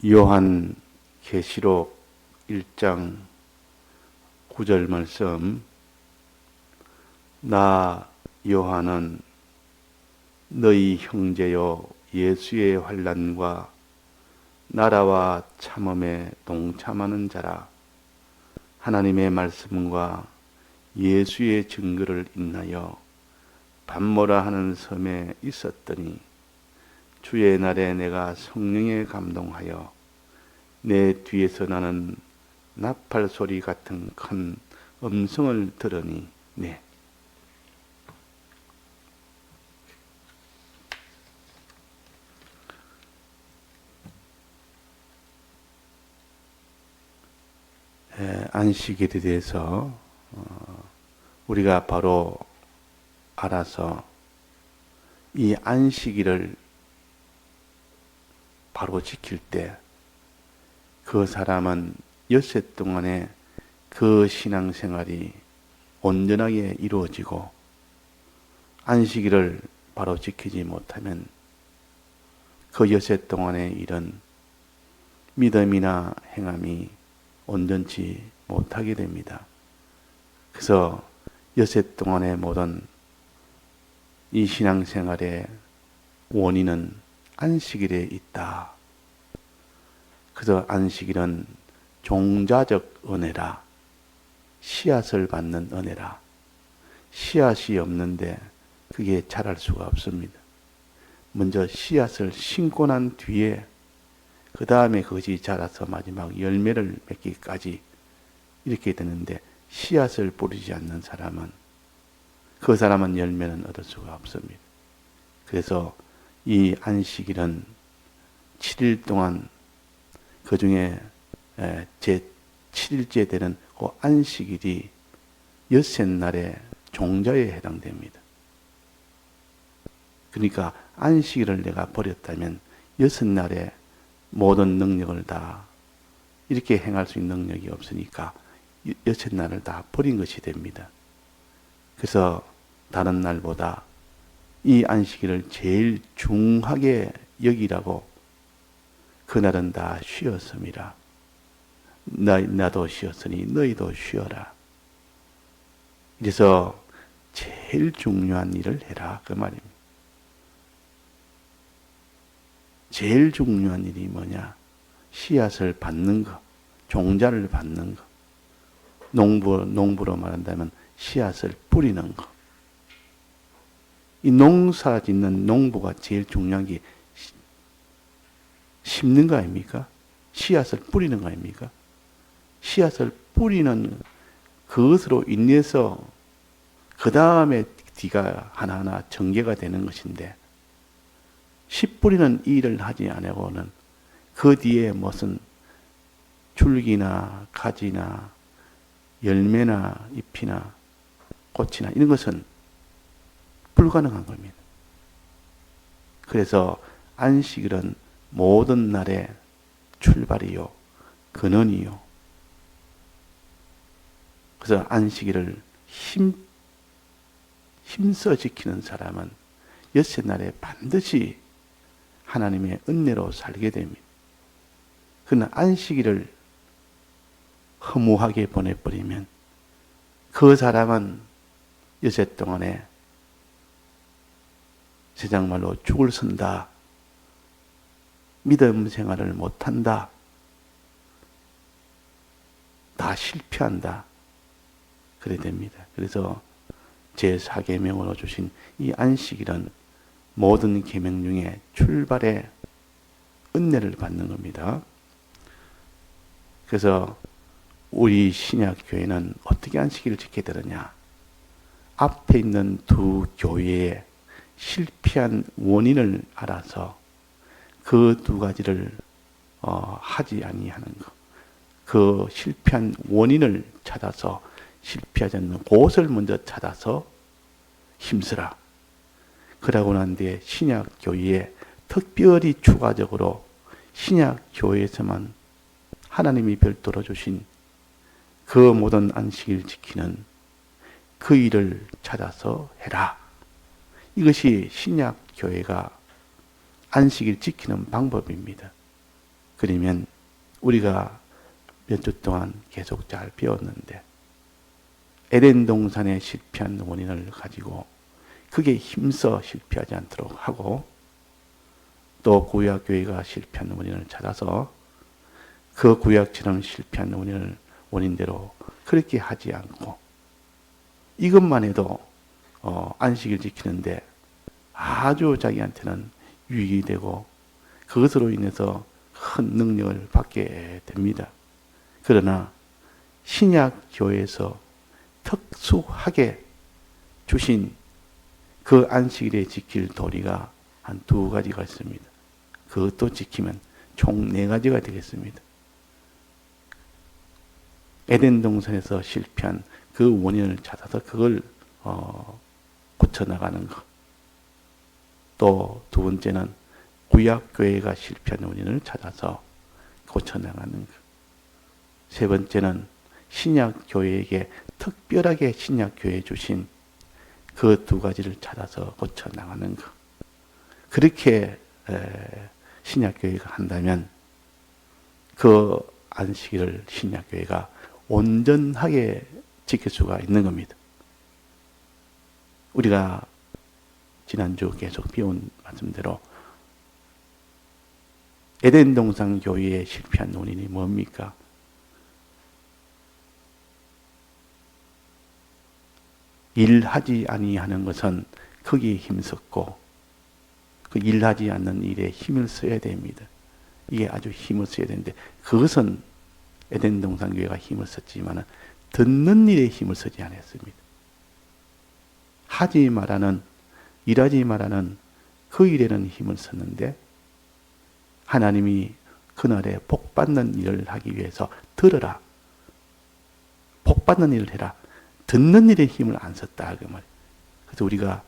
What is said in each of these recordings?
요한 계시록 1장 9절 말씀. 나 요한은 너희 형제요 예수의 환난과 나라와 참음에 동참하는 자라. 하나님의 말씀과 예수의 증거를 인하여 밤모라 하는 섬에 있었더니 주의 날에 내가 성령에 감동하여 내 뒤에서 나는 나팔 소리 같은 큰 음성을 들으니 안식일에 대해서 우리가 바로 알아서 이 안식일을 바로 지킬 때 그 사람은 엿새 동안에 그 신앙생활이 온전하게 이루어지고, 안식일을 바로 지키지 못하면 그 엿새 동안의 일은 믿음이나 행함이 온전치 못하게 됩니다. 그래서 엿새 동안의 모든 이 신앙생활의 원인은 안식일에 있다. 그래서 안식일은 종자적 은혜라, 씨앗을 받는 은혜라. 씨앗이 없는데 그게 자랄 수가 없습니다. 먼저 씨앗을 심고 난 뒤에 그 다음에 그것이 자라서 마지막 열매를 맺기까지 이렇게 되는데, 씨앗을 뿌리지 않는 사람은 그 사람은 열매는 얻을 수가 없습니다. 그래서 이 안식일은 7일 동안 그 중에 제 7일째 되는 그 안식일이 엿새 날의 종자에 해당됩니다. 그러니까 안식일을 내가 버렸다면 엿새 날에 모든 능력을 다 이렇게 행할 수 있는 능력이 없으니까 엿새 날을 다 버린 것이 됩니다. 그래서 다른 날보다 이 안식일을 제일 중하게 여기라고, 그날은 다 쉬었음이라. 나도 쉬었으니 너희도 쉬어라. 그래서 제일 중요한 일을 해라, 그 말입니다. 제일 중요한 일이 뭐냐? 씨앗을 받는 것, 종자를 받는 것. 농부로 말한다면 씨앗을 뿌리는 것. 이 농사 짓는 농부가 제일 중요한 게 심는 거 아닙니까? 씨앗을 뿌리는 거 아닙니까? 씨앗을 뿌리는 그것으로 인해서 그 다음에 뒤가 하나하나 전개가 되는 것인데, 씨 뿌리는 일을 하지 않고는 그 뒤에 무슨 줄기나 가지나 열매나 잎이나 꽃이나 이런 것은 불가능한 겁니다. 그래서 안식일은 모든 날의 출발이요, 근원이요. 그래서 안식일을 힘써 지키는 사람은 엿새 날에 반드시 하나님의 은혜로 살게 됩니다. 그러나 안식일을 허무하게 보내버리면 그 사람은 엿새 동안에 세상 말로 죽을 선다, 믿음 생활을 못한다, 다 실패한다, 그래 됩니다. 그래서 제4계명으로 주신 이 안식일은 모든 계명 중에 출발의 은혜를 받는 겁니다. 그래서 우리 신약교회는 어떻게 안식일을 지켜야 되느냐? 앞에 있는 두 교회의 실패한 원인을 알아서 그 두 가지를 하지 아니하는 것, 그 실패한 원인을 찾아서 실패하지 않는 곳을 먼저 찾아서 힘쓰라. 그러고 난 뒤에 신약교회에 특별히 추가적으로 신약교회에서만 하나님이 별도로 주신 그 모든 안식일 지키는 그 일을 찾아서 해라. 이것이 신약교회가 안식일 지키는 방법입니다. 그러면 우리가 몇 주 동안 계속 잘 배웠는데 에덴 동산의 실패한 원인을 가지고 그게 힘써 실패하지 않도록 하고 또 구약교회가 실패한 원인을 찾아서 그 구약처럼 실패한 원인대로 그렇게 하지 않고 이것만 해도 안식일 지키는데 아주 자기한테는 유익이 되고 그것으로 인해서 큰 능력을 받게 됩니다. 그러나 신약 교회에서 특수하게 주신 그 안식일에 지킬 도리가 한 2가지가 있습니다. 그것도 지키면 총 4가지가 되겠습니다. 에덴 동산에서 실패한 그 원인을 찾아서 그걸 고쳐나가는 것. 또 2번째는 구약교회가 실패한 원인을 찾아서 고쳐나가는 것. 3번째는 신약교회에게 특별하게 신약교회에 주신 그 2가지를 찾아서 고쳐나가는 것. 그렇게 신약교회가 한다면 그 안식일을 신약교회가 온전하게 지킬 수가 있는 겁니다. 우리가 지난주 계속 배운 말씀대로 에덴 동산 교회의 실패한 원인이 뭡니까? 일하지 아니하는 것은 크게 힘썼고 그 일하지 않는 일에 힘을 써야 됩니다. 이게 아주 힘을 써야 되는데 그것은 에덴 동산 교회가 힘을 썼지만 듣는 일에 힘을 쓰지 않았습니다. 하지 말라는 일하지 말라는 그 일에는 힘을 썼는데 하나님이 그날에 복받는 일을 하기 위해서 들으라. 복받는 일을 해라. 듣는 일에 힘을 안 썼다. 그 말이에요. 그래서 우리가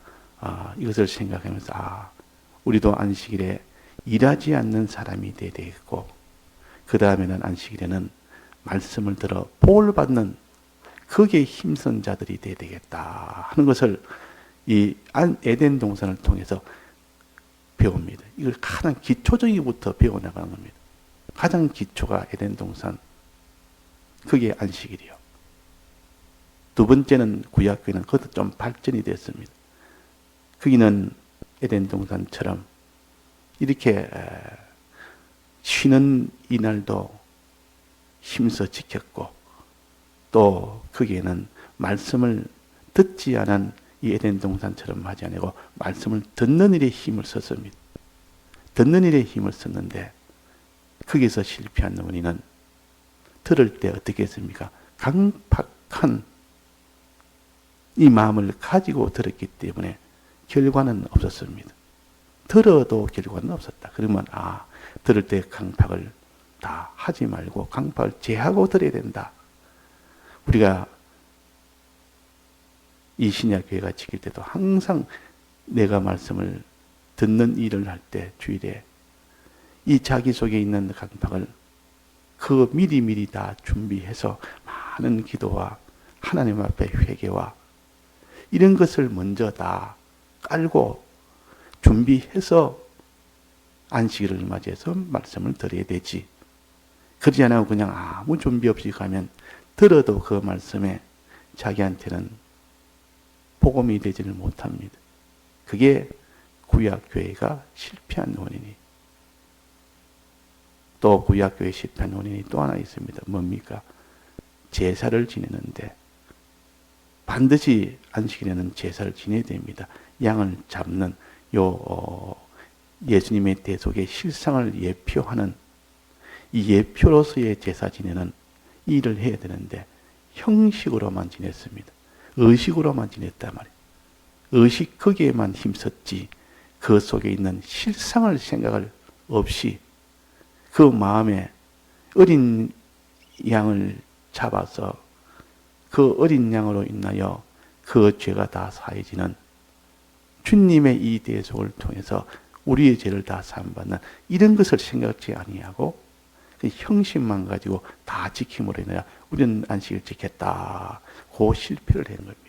이것을 생각하면서 우리도 안식일에 일하지 않는 사람이 돼야 되겠고 그 다음에는 안식일에는 말씀을 들어 복을 받는 거기에 힘쓴 자들이 돼야 되겠다 하는 것을 이 에덴 동산을 통해서 배웁니다. 이걸 가장 기초적이부터 배워나가는 겁니다. 가장 기초가 에덴 동산, 그게 안식일이요. 2번째는 구약교회는 그것도 좀 발전이 됐습니다. 거기는 에덴 동산처럼 이렇게 쉬는 이날도 힘써 지켰고 또 거기에는 말씀을 듣지 않은 이 에덴 동산처럼 하지 아니고 말씀을 듣는 일에 힘을 썼습니다. 듣는 일에 힘을 썼는데 거기서 실패한 원인은 들을 때 어떻게 했습니까? 강팍한 이 마음을 가지고 들었기 때문에 결과는 없었습니다. 들어도 결과는 없었다. 그러면 들을 때 강팍을 다 하지 말고 강팍을 제하고 들어야 된다. 우리가 이 신약교회가 지킬 때도 항상 내가 말씀을 듣는 일을 할 때 주일에 이 자기 속에 있는 강팍을 그 미리미리 다 준비해서 많은 기도와 하나님 앞에 회개와 이런 것을 먼저 다 깔고 준비해서 안식일을 맞이해서 말씀을 드려야 되지. 그러지 않고 그냥 아무 준비 없이 가면 들어도 그 말씀에 자기한테는 복음이 되지를 못합니다. 그게 구약교회가 실패한 원인이. 또 구약교회 실패한 원인이 또 하나 있습니다. 뭡니까? 제사를 지내는데 반드시 안식일에는 제사를 지내야 됩니다. 양을 잡는 예수님의 대속의 실상을 예표하는 이 예표로서의 제사 지내는 일을 해야 되는데 형식으로만 지냈습니다. 의식으로만 지냈단 말이에요. 의식 거기에만 힘썼지 그 속에 있는 실상을 생각을 없이 그 마음에 어린 양을 잡아서 그 어린 양으로 인하여 그 죄가 다 사해지는 주님의 이 대속을 통해서 우리의 죄를 다 사함받는 이런 것을 생각지 아니하고 그 형식만 가지고 다 지킴으로 인하여 우리는 안식을 지켰다. 그 실패를 한 겁니다.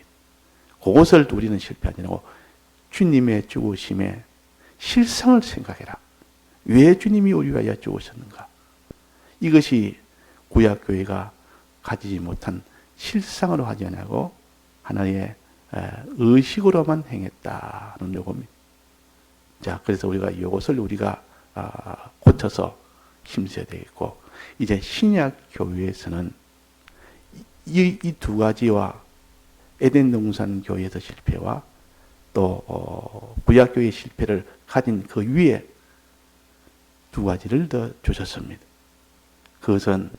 그것을 우리는 실패하지 않고 주님의 죽으심의 실상을 생각해라. 왜 주님이 우리 위하여 죽으셨는가? 이것이 구약교회가 가지지 못한 실상으로 하지 않고 하나의 의식으로만 행했다는 요겁니다. 자, 그래서 우리가 이것을 우리가 고쳐서 힘써야 되겠고, 이제 신약 교회에서는 이 두 가지와 에덴 동산 교회에서 실패와 또 구약 교회의 실패를 가진 그 위에 두 가지를 더 주셨습니다. 그것은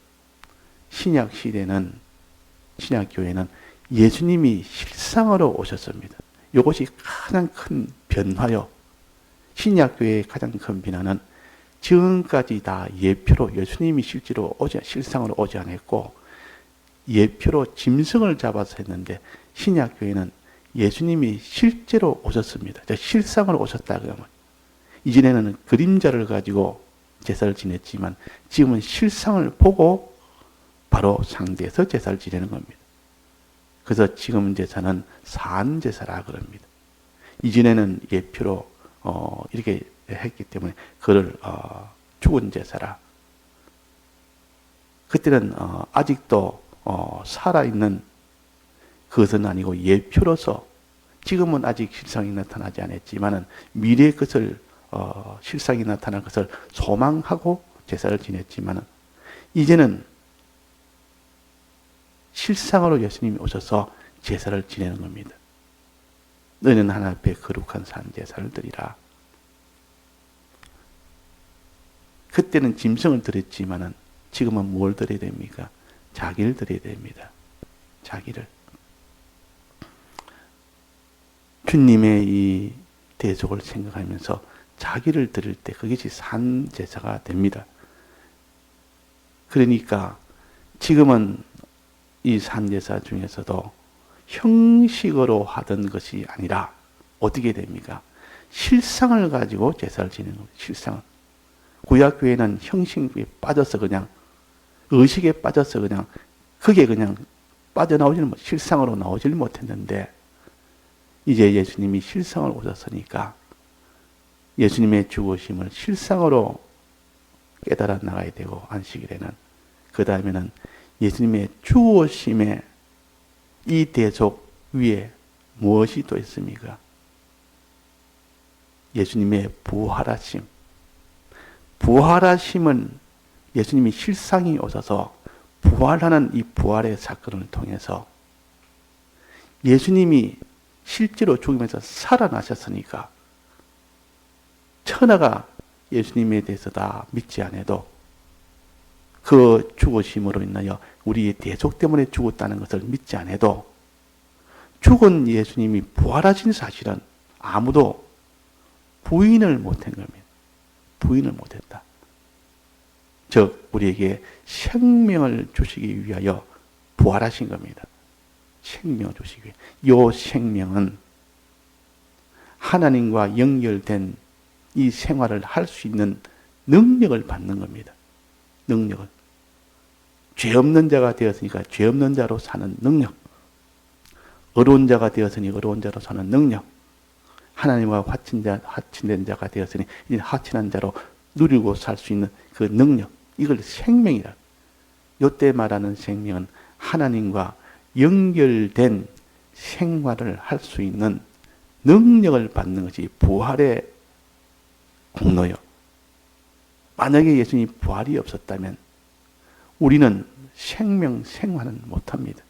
신약 시대는, 신약 교회는 예수님이 실상으로 오셨습니다. 이것이 가장 큰 변화요. 신약 교회의 가장 큰 변화는 지금까지 다 예표로 예수님이 실상으로 오지 않았고 예표로 짐승을 잡아서 했는데, 신약 교회는 예수님이 실제로 오셨습니다. 실상으로 오셨다 그러면, 이전에는 그림자를 가지고 제사를 지냈지만 지금은 실상을 보고 바로 상대에서 제사를 지내는 겁니다. 그래서 지금 제사는 산제사라 그럽니다. 이전에는 예표로 이렇게 했기 때문에 그를 죽은 제사라. 그때는 아직도 살아있는 그것은 아니고 예표로서, 지금은 아직 실상이 나타나지 않았지만은 미래의 것을 실상이 나타날 것을 소망하고 제사를 지냈지만은 이제는 실상으로 예수님이 오셔서 제사를 지내는 겁니다. 너희는 하나님 앞에 거룩한 산제사를 드리라. 그때는 짐승을 드렸지만은 지금은 뭘 드려야 됩니까? 자기를 드려야 됩니다. 자기를. 주님의 이 대속을 생각하면서 자기를 드릴 때 그것이 산제사가 됩니다. 그러니까 지금은 이 산제사 중에서도 형식으로 하던 것이 아니라 어떻게 됩니까? 실상을 가지고 제사를 지내는 겁니다. 실상을. 구약교회는 형식에 빠져서 그냥, 의식에 빠져서 그냥, 그게 그냥 빠져나오지는 실상으로 나오질 못했는데, 이제 예수님이 실상을 오셨으니까 예수님의 죽으심을 실상으로 깨달아 나가야 되고, 안식일에는. 그 다음에는 예수님의 죽으심의 이 대속 위에 무엇이 또 있습니까? 예수님의 부활하심. 부활하심은 예수님이 실상이 오셔서 부활하는 이 부활의 사건을 통해서 예수님이 실제로 죽으면서 살아나셨으니까 천하가 예수님에 대해서 다 믿지 않아도 그 죽으심으로 인하여 우리의 대속 때문에 죽었다는 것을 믿지 않아도 죽은 예수님이 부활하신 사실은 아무도 부인을 못한 겁니다. 부인을 못했다. 즉 우리에게 생명을 주시기 위하여 부활하신 겁니다. 생명을 주시기 위해. 이 생명은 하나님과 연결된 이 생활을 할 수 있는 능력을 받는 겁니다. 능력을. 죄 없는 자가 되었으니까 죄 없는 자로 사는 능력. 어려운 자가 되었으니 어려운 자로 사는 능력. 하나님과 화친된 자가 되었으니 이제 화친한 자로 누리고 살 수 있는 그 능력. 이걸 생명이라. 이때 말하는 생명은 하나님과 연결된 생활을 할 수 있는 능력을 받는 것이 부활의 공로요. 만약에 예수님이 부활이 없었다면 우리는 생활은 못합니다.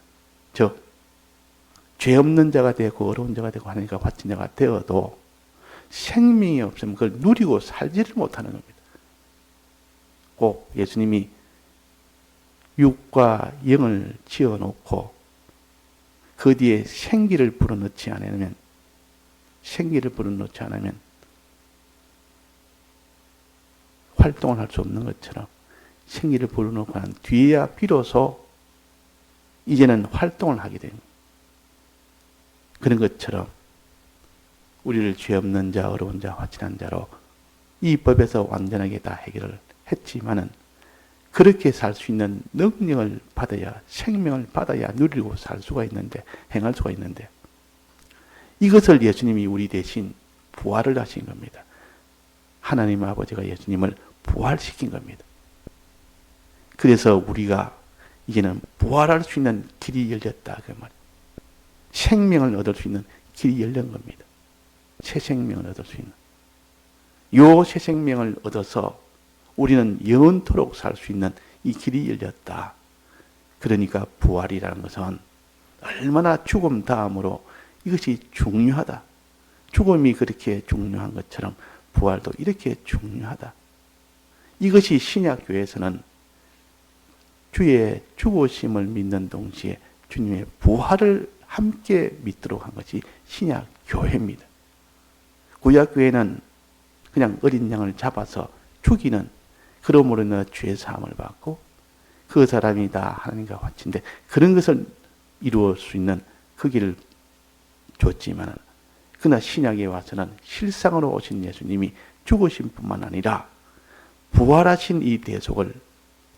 즉 죄 없는 자가 되고 어려운 자가 되고 하나님과 화친 자가 되어도 생명이 없으면 그걸 누리고 살지를 못하는 겁니다. 꼭 예수님이 육과 영을 지어놓고 그 뒤에 생기를 불어넣지 않으면 활동을 할 수 없는 것처럼 생기를 불어넣고 난 뒤에야 비로소 이제는 활동을 하게 됩니다. 그런 것처럼 우리를 죄 없는 자, 어려운 자, 화친한 자로 이 법에서 완전하게 다 해결을 했지만은 그렇게 살 수 있는 능력을 받아야, 생명을 받아야 누리고 살 수가 있는데, 행할 수가 있는데, 이것을 예수님이 우리 대신 부활을 하신 겁니다. 하나님 아버지가 예수님을 부활시킨 겁니다. 그래서 우리가 이제는 부활할 수 있는 길이 열렸다 그 말. 생명을 얻을 수 있는 길이 열린 겁니다. 새 생명을 얻을 수 있는. 요 새 생명을 얻어서 우리는 영원토록 살 수 있는 이 길이 열렸다. 그러니까 부활이라는 것은 얼마나 죽음 다음으로 이것이 중요하다. 죽음이 그렇게 중요한 것처럼 부활도 이렇게 중요하다. 이것이 신약교회에서는 주의 죽으심을 믿는 동시에 주님의 부활을 함께 믿도록 한 것이 신약교회입니다. 구약교회는 그냥 어린 양을 잡아서 죽이는, 그러므로 인해 죄 사함을 받고 그 사람이 다 하나님과 같이인데 그런 것을 이루어 수 있는 그 길을 줬지만, 그러나 신약에 와서는 실상으로 오신 예수님이 죽으신 뿐만 아니라 부활하신 이 대속을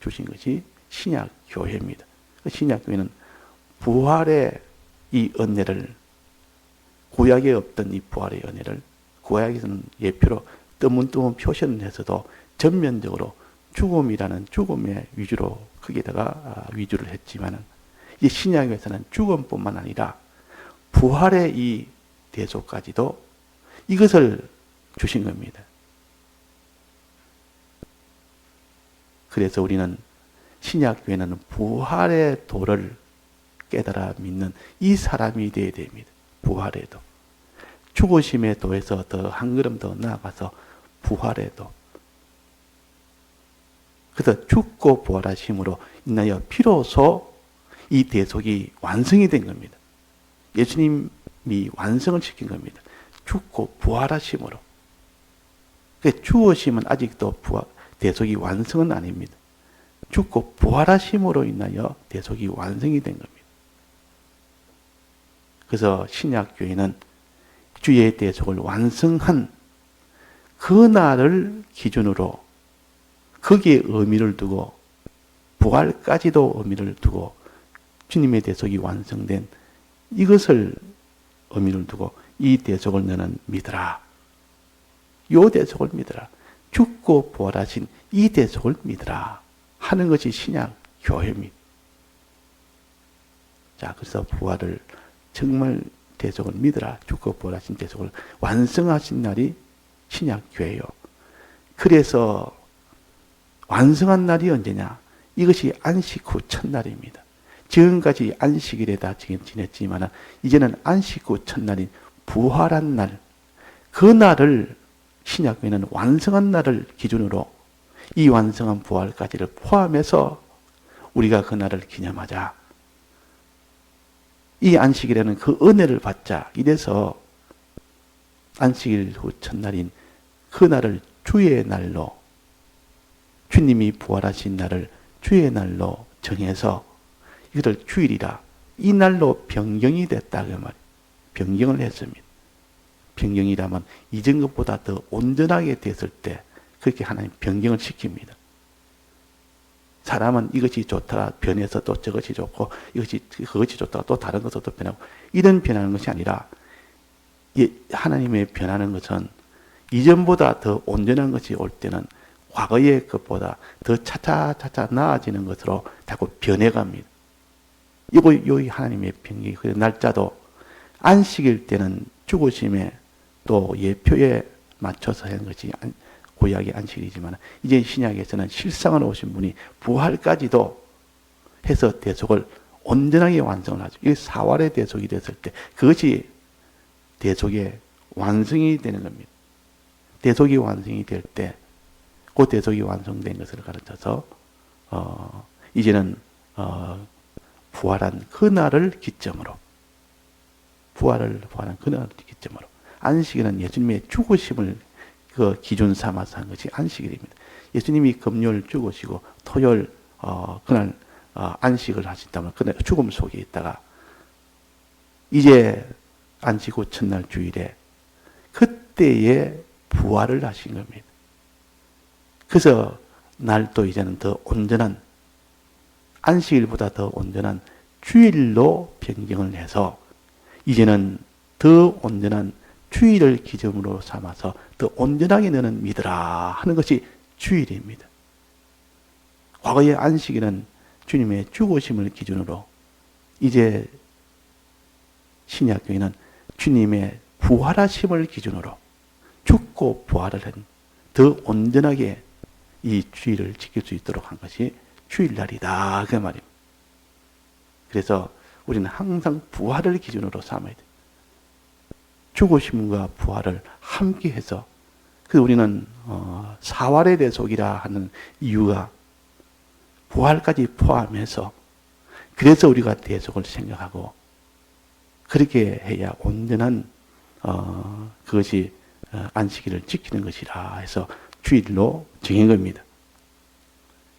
주신 것이 신약교회입니다. 신약교회는 부활의 이 은혜를, 구약에 없던 이 부활의 은혜를 구약에서는 예표로 뜨문뜨문 표현해서도 전면적으로 죽음이라는 죽음의 위주로 거기다가 위주를 했지만은, 이 신약에서는 죽음뿐만 아니라 부활의 이 대속까지도 이것을 주신 겁니다. 그래서 우리는 신약교회는 부활의 도를 깨달아 믿는 이 사람이 되어야 됩니다. 부활의 도. 죽으심의 도에서 더 한 걸음 더 나아가서 부활의 도. 그래서 죽고 부활하심으로 인하여 비로소 이 대속이 완성이 된 겁니다. 예수님이 완성을 시킨 겁니다. 죽고 부활하심으로. 죽으심은 아직도 대속이 완성은 아닙니다. 죽고 부활하심으로 인하여 대속이 완성이 된 겁니다. 그래서 신약교회는 주의 대속을 완성한 그 날을 기준으로 거기에 의미를 두고, 부활까지도 의미를 두고, 주님의 대속이 완성된 이것을 의미를 두고 이 대속을 너는 믿으라. 요 대속을 믿으라. 죽고 부활하신 이 대속을 믿으라 하는 것이 신약 교회입니다. 자, 그래서 부활을 정말 대속을 믿으라. 죽고 부활하신 대속을 완성하신 날이 신약 교회요. 그래서 완성한 날이 언제냐? 이것이 안식 후 첫날입니다. 지금까지 안식일에 다 지냈지만 이제는 안식 후 첫날인 부활한 날, 그 날을 신약교회는 완성한 날을 기준으로 이 완성한 부활까지를 포함해서 우리가 그 날을 기념하자. 이 안식일에는 그 은혜를 받자. 이래서 안식일 후 첫날인 그 날을 주의 날로, 주님이 부활하신 날을 주의 날로 정해서 이것을 주일이라, 이 날로 변경이 됐다 그 말이에요. 변경을 했습니다. 변경이라면 이전 것보다 더 온전하게 됐을 때 그렇게 하나님 변경을 시킵니다. 사람은 이것이 좋다가 변해서 또 저것이 좋고, 그것이 좋다가 또 다른 것도 변하고, 이런 변하는 것이 아니라 하나님의 변하는 것은 이전보다 더 온전한 것이 올 때는 과거의 것보다 더 차차차차 나아지는 것으로 자꾸 변해갑니다. 요 하나님의 변경이, 그 날짜도 안식일 때는 죽으심에 또 예표에 맞춰서 하는 것이 구약의 안식일이지만, 이제 신약에서는 실상으로 오신 분이 부활까지도 해서 대속을 온전하게 완성을 하죠. 이게 사활의 대속이 됐을 때 그것이 대속의 완성이 되는 겁니다. 대속이 완성이 될 때, 그 대속이 완성된 것을 가르쳐서 이제는 부활한 그 날을 기점으로, 부활한 그 날을 기점으로, 안식일은 예수님의 죽으심을 그 기준 삼아서 한 것이 안식일입니다. 예수님이 금요일 죽으시고 토요일 그날 안식을 하신다면 그날 죽음 속에 있다가 이제 안식 후 첫날 주일에 그때에 부활을 하신 겁니다. 그래서 날도 이제는 더 온전한, 안식일보다 더 온전한 주일로 변경을 해서 이제는 더 온전한 주일을 기점으로 삼아서 더 온전하게 너는 믿으라 하는 것이 주일입니다. 과거의 안식일은 주님의 죽으심을 기준으로, 이제 신약교회는 주님의 부활하심을 기준으로 죽고 부활을 한 더 온전하게 이 주일을 지킬 수 있도록 한 것이 주일날이다, 그 말입니다. 그래서 우리는 항상 부활을 기준으로 삼아야 돼요. 죽으심과 부활을 함께 해서, 그래서 우리는 사활의 대속이라 하는 이유가 부활까지 포함해서, 그래서 우리가 대속을 생각하고 그렇게 해야 온전한 그것이 안식일을 지키는 것이라 해서 주일로 정한 겁니다.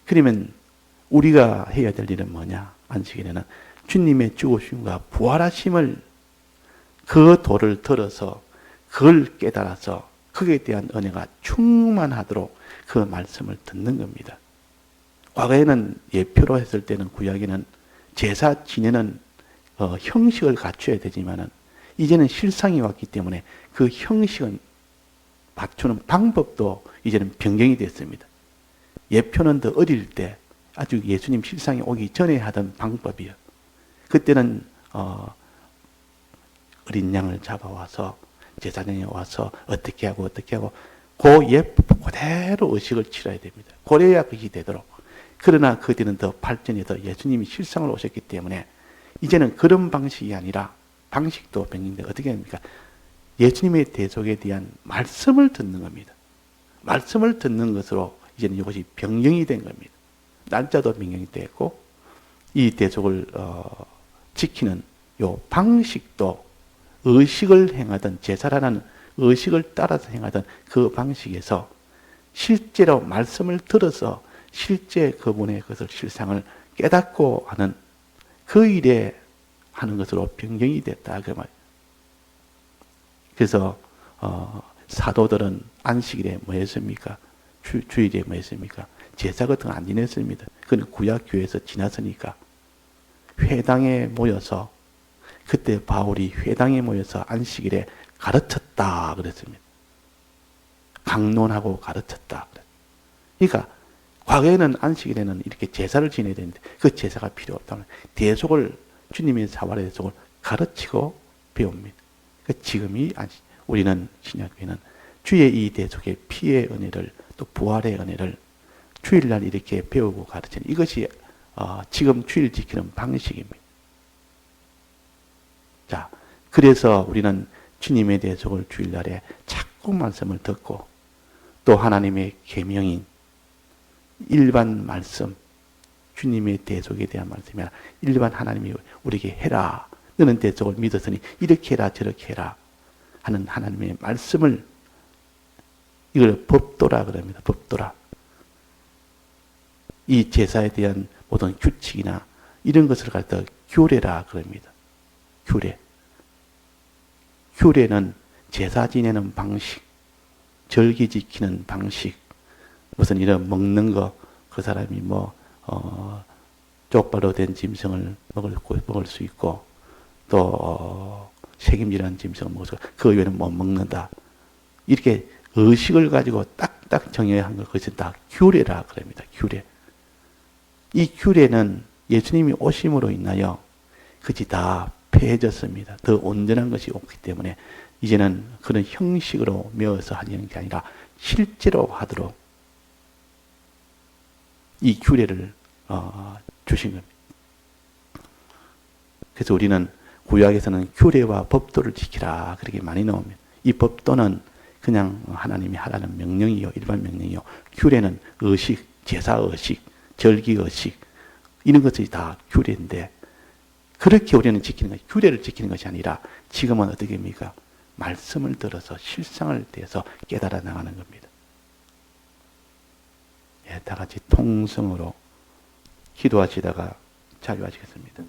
그러면 우리가 해야 될 일은 뭐냐? 안식일에는 주님의 죽으심과 부활하심을, 그 도를 들어서 그걸 깨달아서 그에 대한 은혜가 충만하도록 그 말씀을 듣는 겁니다. 과거에는 예표로 했을 때는, 구약에는 제사 지내는 형식을 갖춰야 되지만은 이제는 실상이 왔기 때문에 그 형식은 갖추는 방법도 이제는 변경이 됐습니다. 예표는 더 어릴 때 아주 예수님 실상이 오기 전에 하던 방법이요. 그때는 어린 양을 잡아와서 제사장에 와서 어떻게 하고 그 예표 그대로 의식을 치러야 됩니다. 그래야 그것이 되도록. 그러나 그 뒤는 더 발전해서 예수님이 실상을 오셨기 때문에 이제는 그런 방식이 아니라, 방식도 변경인데 어떻게 합니까? 예수님의 대속에 대한 말씀을 듣는 겁니다. 말씀을 듣는 것으로 이제는 이것이 변경이 된 겁니다. 날짜도 변경이 됐고, 이 대속을 지키는 요 방식도 의식을 행하던, 제사라는 의식을 따라서 행하던 그 방식에서 실제로 말씀을 들어서 실제 그분의 그것을 실상을 깨닫고 하는 그 일에 하는 것으로 변경이 됐다, 그 말. 그래서 사도들은 안식일에 뭐 했습니까? 주일에 뭐 했습니까? 제사 같은 거 안 지냈습니다. 그건 구약교회에서 지났으니까. 회당에 모여서, 그때 바울이 회당에 모여서 안식일에 가르쳤다 그랬습니다. 강론하고 가르쳤다. 그러니까 과거에는 안식일에는 이렇게 제사를 지내야 되는데 그 제사가 필요 없다면 대속을, 주님의 사활의 대속을 가르치고 배웁니다. 지금이 우리는 신약교회는 주의 이 대속의 피의 은혜를, 또 부활의 은혜를 주일날 이렇게 배우고 가르치는, 이것이 지금 주일 지키는 방식입니다. 자, 그래서 우리는 주님의 대속을 주일날에 자꾸 말씀을 듣고, 또 하나님의 계명인 일반 말씀, 주님의 대속에 대한 말씀이 아니라 일반 하나님이 우리에게 해라, 너는 대속을 믿었으니 이렇게 해라 저렇게 해라 하는 하나님의 말씀을, 이걸 법도라 그럽니다. 법도라. 이 제사에 대한 모든 규칙이나 이런 것을 갖다 규례라 그럽니다. 규례. 규례는 제사 지내는 방식, 절기 지키는 방식, 무슨 이런 먹는 거, 그 사람이 쪽발로 된 짐승을 먹을 수 있고, 또 책임지는 짐승을 먹을 수 있고, 그 외에는 못 먹는다. 이렇게 의식을 가지고 딱딱 정해야 하는 것이 다 규례라 그럽니다. 규례. 이 규례는 예수님이 오심으로 인하여 그것이 다 폐해졌습니다. 더 온전한 것이 없기 때문에 이제는 그런 형식으로 메어서 하는 게 아니라 실제로 하도록 이 규례를 주신 겁니다. 그래서 우리는 구약에서는 규례와 법도를 지키라 그렇게 많이 나옵니다. 이 법도는 그냥 하나님이 하라는 명령이요, 일반 명령이요. 규례는 의식, 제사 의식, 절기 의식, 이런 것들이 다 규례인데, 그렇게 우리는 지키는 것이, 규례를 지키는 것이 아니라 지금은 어떻게 합니까? 말씀을 들어서 실상을 대해서 깨달아 나가는 겁니다. 다 같이 통성으로 기도하시다가 자유하시겠습니다.